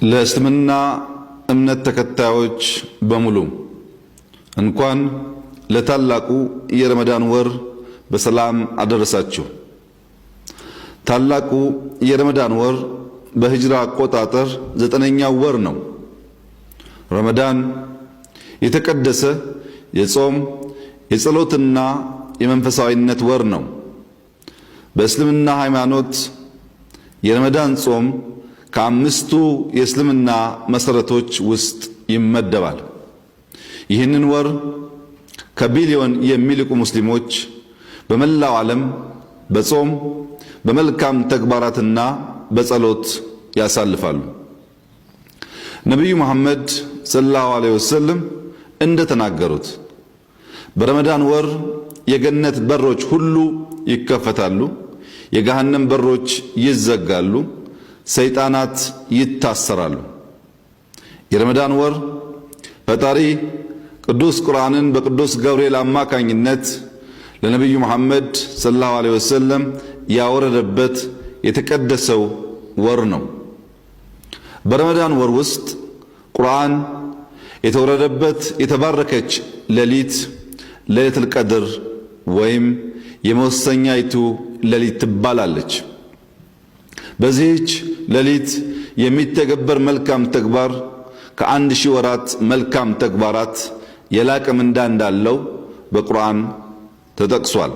ለእስልምና እምነት ተከታዮች በሙሉ እንኳን ለታላቁ የረመዳን ወር በሰላም አደረሳችሁ። ታላቁ የረመዳን ወር በሂጅራ አቆጣጠር 9ኛው ወር ነው። ረመዳን የተቀደሰ የጾም የጸሎትና የመንፈሳዊነት ወር ነው። በእስልምና ሃይማኖት የረመዳን ጾም ከአምስቱ የእስልምና መሰረቶች ውስጥ ይመደባል። ይህንን ወር ከቢሊዮን የሚልቁ ሙስሊሞች በመላው ዓለም በጾም በመልካም ተግባራትና በጸሎት ያሳልፋሉ። ነቢዩ መሐመድ ሰለላሁ ዐለይሂ ወሰለም እንደተናገሩት በረመዳን ወር የገነት በሮች ሁሉ ይከፈታሉ፣ የገሃነም በሮች ይዘጋሉ፣ ሰይጣናት ይታሰራሉ። የረመዳን ወር ፈጣሪ ቅዱስ ቁርአንን በቅዱስ ገብርኤል አማካኝነት ለነቢዩ መሐመድ ሰለላሁ ዐለይሂ ወሰለም ያወረደበት የተቀደሰው ወር ነው። በረመዳን ወር ውስጥ ቁርአን የተወረደበት የተባረከች ሌሊት ለይለቱል ቀድር ወይም የመወሰኛይቱ ሌሊት ትባላለች። በዚህች ሌሊት የሚተገበር መልካም ተግባር ከ1000 ወራት መልካም ተግባራት የላቀ ምንዳ እንዳለው በቁርአን ተጠቅሷል።